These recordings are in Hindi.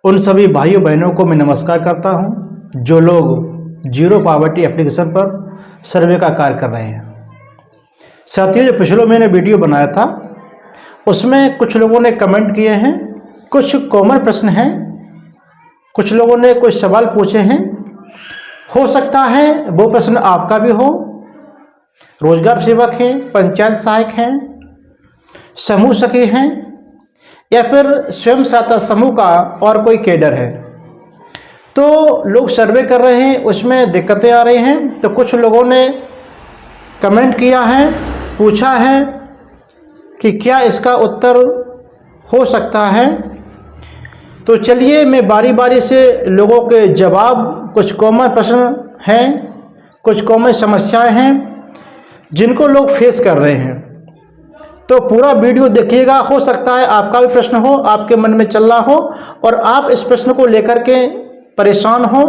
उन सभी भाइयों बहनों को मैं नमस्कार करता हूं जो लोग जीरो पॉवर्टी एप्लीकेशन पर सर्वे का कार्य कर रहे हैं। साथियों, जो पिछले महीने वीडियो बनाया था उसमें कुछ लोगों ने कमेंट किए हैं, कुछ कॉमन प्रश्न हैं, कुछ लोगों ने कुछ सवाल पूछे हैं। हो सकता है वो प्रश्न आपका भी हो। रोजगार सेवक हैं, पंचायत सहायक हैं, समूह सखी हैं या फिर स्वयं सहायता समूह का और कोई कैडर है, तो लोग सर्वे कर रहे हैं, उसमें दिक्कतें आ रही हैं। तो कुछ लोगों ने कमेंट किया है, पूछा है कि क्या इसका उत्तर हो सकता है। तो चलिए मैं बारी बारी से लोगों के जवाब, कुछ कॉमन प्रश्न हैं, कुछ कॉमन समस्याएं हैं जिनको लोग फेस कर रहे हैं, तो पूरा वीडियो देखिएगा। हो सकता है आपका भी प्रश्न हो, आपके मन में चल रहा हो और आप इस प्रश्न को लेकर के परेशान हो,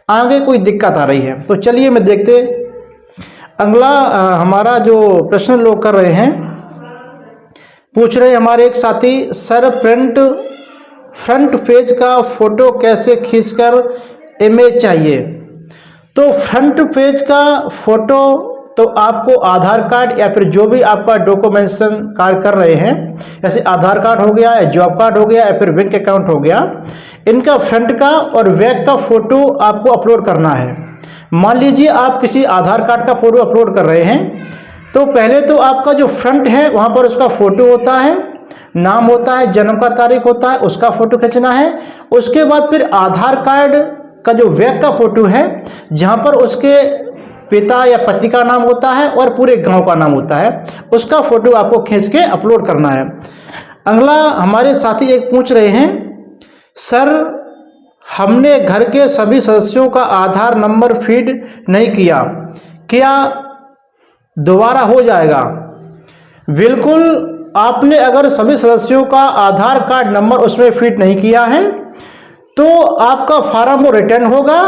आगे कोई दिक्कत आ रही है। तो चलिए मैं देखते अगला हमारा जो प्रश्न लोग कर रहे हैं, पूछ रहे हमारे एक साथी, सर फ्रंट पेज का फोटो कैसे खींचकर इमेज चाहिए। तो फ्रंट पेज का फोटो तो आपको आधार कार्ड या फिर जो भी आपका डॉक्यूमेंटेशन कार्य कर रहे हैं, जैसे आधार कार्ड हो गया या जॉब कार्ड हो गया या फिर बैंक अकाउंट हो गया, इनका फ्रंट का और बैक का फोटो आपको अपलोड करना है। मान लीजिए आप किसी आधार कार्ड का फोटो अपलोड कर रहे हैं, तो पहले तो आपका जो फ्रंट है वहाँ पर उसका फोटो होता है, नाम होता है, जन्म का तारीख होता है, उसका फोटो खींचना है। उसके बाद फिर आधार कार्ड का जो बैक का फोटो है, जहाँ पर उसके पिता या पति का नाम होता है और पूरे गांव का नाम होता है, उसका फोटो आपको खींच के अपलोड करना है। अगला हमारे साथी एक पूछ रहे हैं, सर हमने घर के सभी सदस्यों का आधार नंबर फीड नहीं किया, क्या दोबारा हो जाएगा। बिल्कुल, आपने अगर सभी सदस्यों का आधार कार्ड नंबर उसमें फीड नहीं किया है तो आपका फॉर्म वो रिटर्न होगा।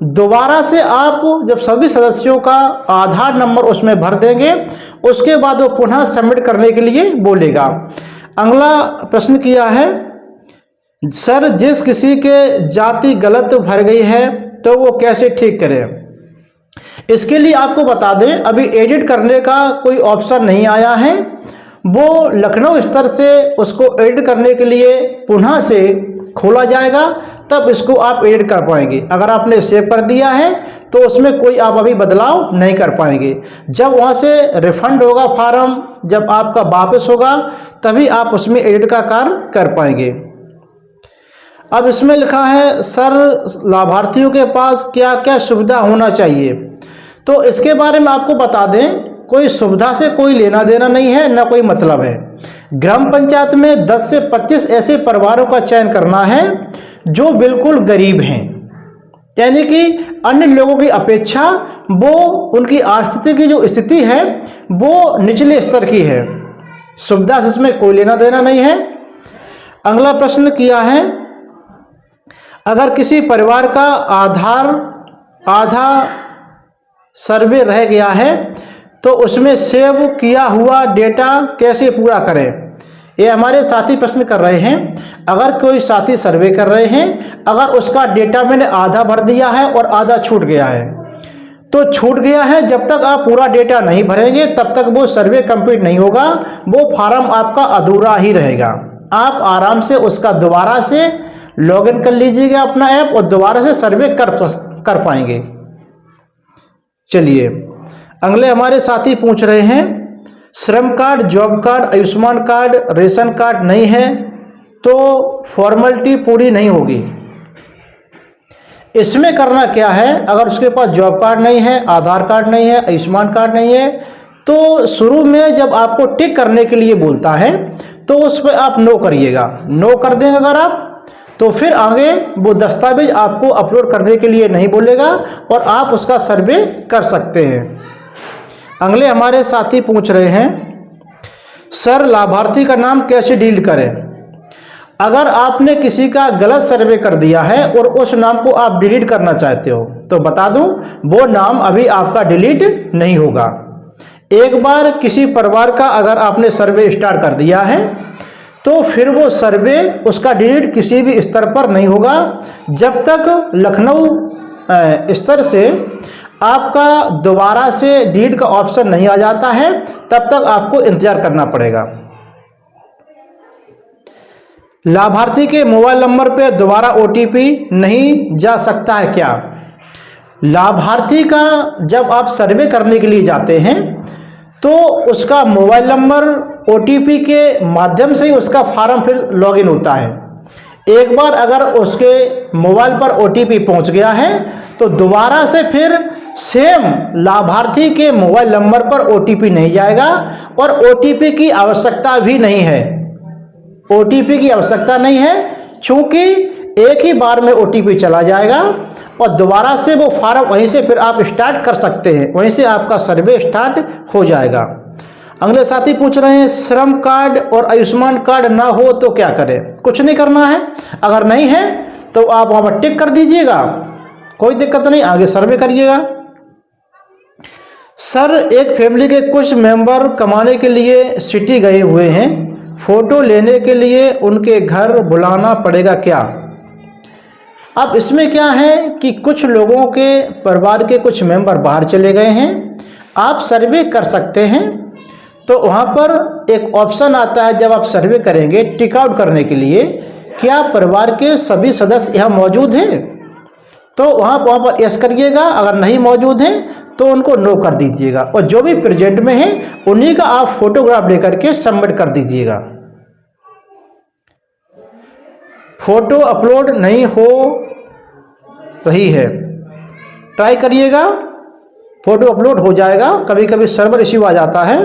दोबारा से आप जब सभी सदस्यों का आधार नंबर उसमें भर देंगे, उसके बाद वो पुनः सबमिट करने के लिए बोलेगा। अगला प्रश्न किया है, सर जिस किसी के जाति गलत भर गई है तो वो कैसे ठीक करें। इसके लिए आपको बता दें, अभी एडिट करने का कोई ऑप्शन नहीं आया है। वो लखनऊ स्तर से उसको एडिट करने के लिए पुनः से खोला जाएगा, तब इसको आप एडिट कर पाएंगे। अगर आपने सेव कर दिया है तो उसमें कोई आप अभी बदलाव नहीं कर पाएंगे। जब वहाँ से रिफंड होगा फॉर्म, जब आपका वापस होगा, तभी आप उसमें एडिट का कार्य कर पाएंगे। अब इसमें लिखा है, सर लाभार्थियों के पास क्या क्या सुविधा होना चाहिए। तो इसके बारे में आपको बता दें, कोई सुविधा से कोई लेना देना नहीं है, ना कोई मतलब है। ग्राम पंचायत में 10 से 25 ऐसे परिवारों का चयन करना है जो बिल्कुल गरीब हैं, यानी कि अन्य लोगों की अपेक्षा वो उनकी आर्थिक की जो स्थिति है वो निचले स्तर की है। सुविधा से इसमें कोई लेना देना नहीं है। अगला प्रश्न किया है, अगर किसी परिवार का आधा सर्वे रह गया है तो उसमें सेव किया हुआ डेटा कैसे पूरा करें। ये हमारे साथी प्रश्न कर रहे हैं, अगर कोई साथी सर्वे कर रहे हैं, अगर उसका डेटा मैंने आधा भर दिया है और आधा छूट गया है, तो छूट गया है, जब तक आप पूरा डेटा नहीं भरेंगे तब तक वो सर्वे कंप्लीट नहीं होगा, वो फॉर्म आपका अधूरा ही रहेगा। आप आराम से उसका दोबारा से लॉगिन कर लीजिएगा अपना ऐप और दोबारा से सर्वे कर पाएंगे। चलिए अगले हमारे साथी पूछ रहे हैं, श्रम card, job card, Ayushman card, ration card नहीं है तो फॉर्मेलिटी पूरी नहीं होगी। इसमें करना क्या है, अगर उसके पास जॉब कार्ड नहीं है, आधार कार्ड नहीं है, आयुष्मान कार्ड नहीं है, तो शुरू में जब आपको टिक करने के लिए बोलता है तो उस पर आप नो करिएगा। नो कर देंगे अगर आप, तो फिर आगे वो दस्तावेज आपको अपलोड करने के लिए नहीं बोलेगा और आप उसका सर्वे कर सकते हैं। अगले हमारे साथी पूछ रहे हैं, सर लाभार्थी का नाम कैसे डिलीट करें। अगर आपने किसी का गलत सर्वे कर दिया है और उस नाम को आप डिलीट करना चाहते हो तो बता दूं, वो नाम अभी आपका डिलीट नहीं होगा। एक बार किसी परिवार का अगर आपने सर्वे स्टार्ट कर दिया है तो फिर वो सर्वे उसका डिलीट किसी भी स्तर पर नहीं होगा। जब तक लखनऊ स्तर से आपका दोबारा से डिलीट का ऑप्शन नहीं आ जाता है, तब तक आपको इंतजार करना पड़ेगा। लाभार्थी के मोबाइल नंबर पे दोबारा OTP नहीं जा सकता है क्या? लाभार्थी का जब आप सर्वे करने के लिए जाते हैं तो उसका मोबाइल नंबर OTP के माध्यम से ही उसका फॉर्म फिर लॉगिन होता है। एक बार अगर उसके मोबाइल पर OTP पहुंच गया है तो दोबारा से फिर सेम लाभार्थी के मोबाइल नंबर पर OTP नहीं जाएगा और OTP की आवश्यकता भी नहीं है। OTP की आवश्यकता नहीं है, चूंकि एक ही बार में OTP चला जाएगा और दोबारा से वो फॉर्म वहीं से फिर आप स्टार्ट कर सकते हैं, वहीं से आपका सर्वे स्टार्ट हो जाएगा। अगले साथी पूछ रहे हैं श्रम कार्ड और आयुष्मान कार्ड ना हो तो क्या करें? कुछ नहीं करना है। अगर नहीं है तो आप वहाँ पर टिक कर दीजिएगा, कोई दिक्कत नहीं, आगे सर्वे करिएगा। सर, एक फैमिली के कुछ मेंबर कमाने के लिए सिटी गए हुए हैं, फोटो लेने के लिए उनके घर बुलाना पड़ेगा क्या? अब इसमें क्या है कि कुछ लोगों के परिवार के कुछ मेंबर बाहर चले गए हैं, आप सर्वे कर सकते हैं। तो वहाँ पर एक ऑप्शन आता है, जब आप सर्वे करेंगे टिक आउट करने के लिए, क्या परिवार के सभी सदस्य यहाँ मौजूद हैं? तो वहाँ पर यस करिएगा। अगर नहीं मौजूद हैं तो उनको नो कर दीजिएगा और जो भी प्रेजेंट में है उन्हीं का आप फोटोग्राफ लेकर के सबमिट कर दीजिएगा। फोटो अपलोड नहीं हो रही है, ट्राई करिएगा, फोटो अपलोड हो जाएगा। कभी कभी सर्वर इश्यू आ जाता है।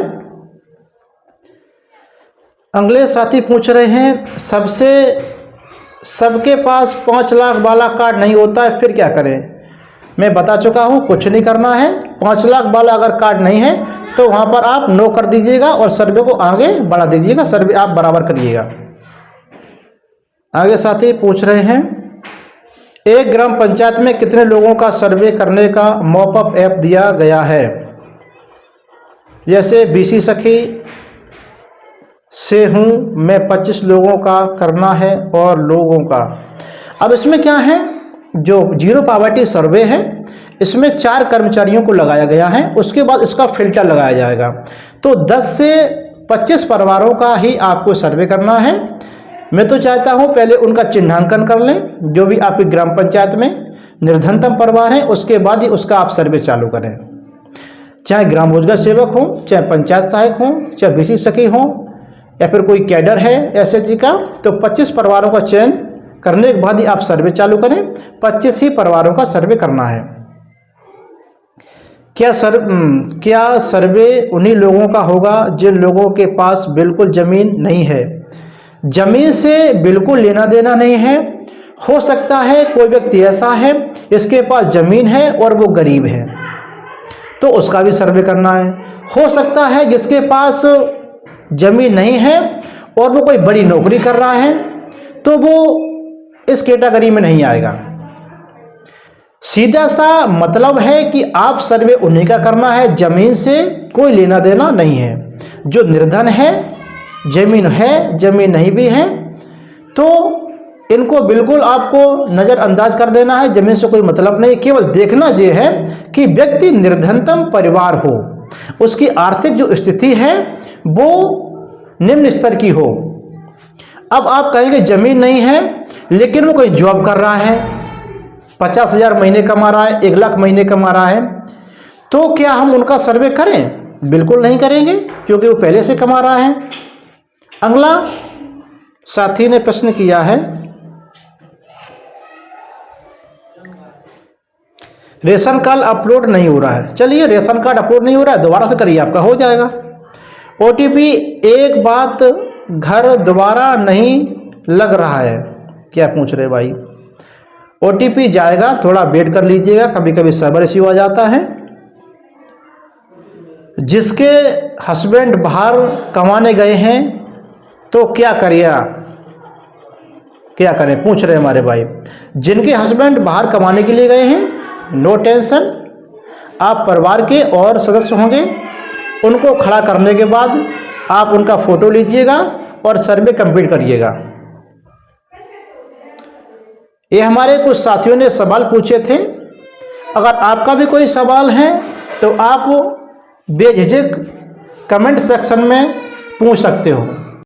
अगले साथी पूछ रहे हैं सबके पास 5 लाख वाला कार्ड नहीं होता है, फिर क्या करें? मैं बता चुका हूं, कुछ नहीं करना है। 5 लाख वाला अगर कार्ड नहीं है तो वहां पर आप नो कर दीजिएगा और सर्वे को आगे बढ़ा दीजिएगा, सर्वे आप बराबर करिएगा। आगे साथी पूछ रहे हैं एक ग्राम पंचायत में कितने लोगों का सर्वे करने का मॉपअप ऐप दिया गया है? जैसे BC सखी से हूँ मैं, 25 लोगों का करना है और लोगों का। अब इसमें क्या है, जो जीरो पावर्टी सर्वे है इसमें 4 कर्मचारियों को लगाया गया है, उसके बाद इसका फिल्टर लगाया जाएगा। तो 10 से 25 परिवारों का ही आपको सर्वे करना है। मैं तो चाहता हूं पहले उनका चिन्हांकन कर लें, जो भी आपकी ग्राम पंचायत में निर्धनतम परिवार है, उसके बाद ही उसका आप सर्वे चालू करें। चाहे ग्राम रोजगार सेवक हो, चाहे पंचायत सहायक हो, चाहे BC सखी हो, या फिर कोई कैडर है SHG का, तो 25 परिवारों का चयन करने के बाद ही आप सर्वे चालू करें। 25 ही परिवारों का सर्वे करना है। क्या सर्वे उन्हीं लोगों का होगा जिन लोगों के पास बिल्कुल जमीन नहीं है? जमीन से बिल्कुल लेना देना नहीं है। हो सकता है कोई व्यक्ति ऐसा है इसके पास जमीन है और वो गरीब है, तो उसका भी सर्वे करना है। हो सकता है जिसके पास जमीन नहीं है और वो कोई बड़ी नौकरी कर रहा है, तो वो इस कैटेगरी में नहीं आएगा। सीधा सा मतलब है कि आप सर्वे उन्हीं का करना है, जमीन से कोई लेना देना नहीं है। जो निर्धन है, जमीन है, जमीन नहीं भी है, तो इनको बिल्कुल आपको नज़रअंदाज कर देना है। जमीन से कोई मतलब नहीं, केवल देखना ये है कि व्यक्ति निर्धनतम परिवार हो, उसकी आर्थिक जो स्थिति है वो निम्न स्तर की हो। अब आप कहेंगे जमीन नहीं है लेकिन वो कोई जॉब कर रहा है, 50,000 महीने कमा रहा है, 1 लाख महीने कमा रहा है, तो क्या हम उनका सर्वे करें? बिल्कुल नहीं करेंगे, क्योंकि वो पहले से कमा रहा है। अगला साथी ने प्रश्न किया है रेशन कार्ड अपलोड नहीं हो रहा है। चलिए, रेशन कार्ड अपलोड नहीं हो रहा है, दोबारा से करिए, आपका हो जाएगा। OTP एक बात घर दोबारा नहीं लग रहा है, क्या पूछ रहे भाई? OTP जाएगा, थोड़ा वेट कर लीजिएगा, कभी कभी सर्वर इश्यू आ जाता है। जिसके हस्बैंड बाहर कमाने गए हैं तो क्या करें पूछ रहे हमारे भाई। जिनके हस्बैंड बाहर कमाने के लिए गए हैं, नो टेंशन, आप परिवार के और सदस्य होंगे, उनको खड़ा करने के बाद आप उनका फोटो लीजिएगा और सर्वे कंप्लीट करिएगा। ये हमारे कुछ साथियों ने सवाल पूछे थे। अगर आपका भी कोई सवाल है तो आप बेझिझक कमेंट सेक्शन में पूछ सकते हो।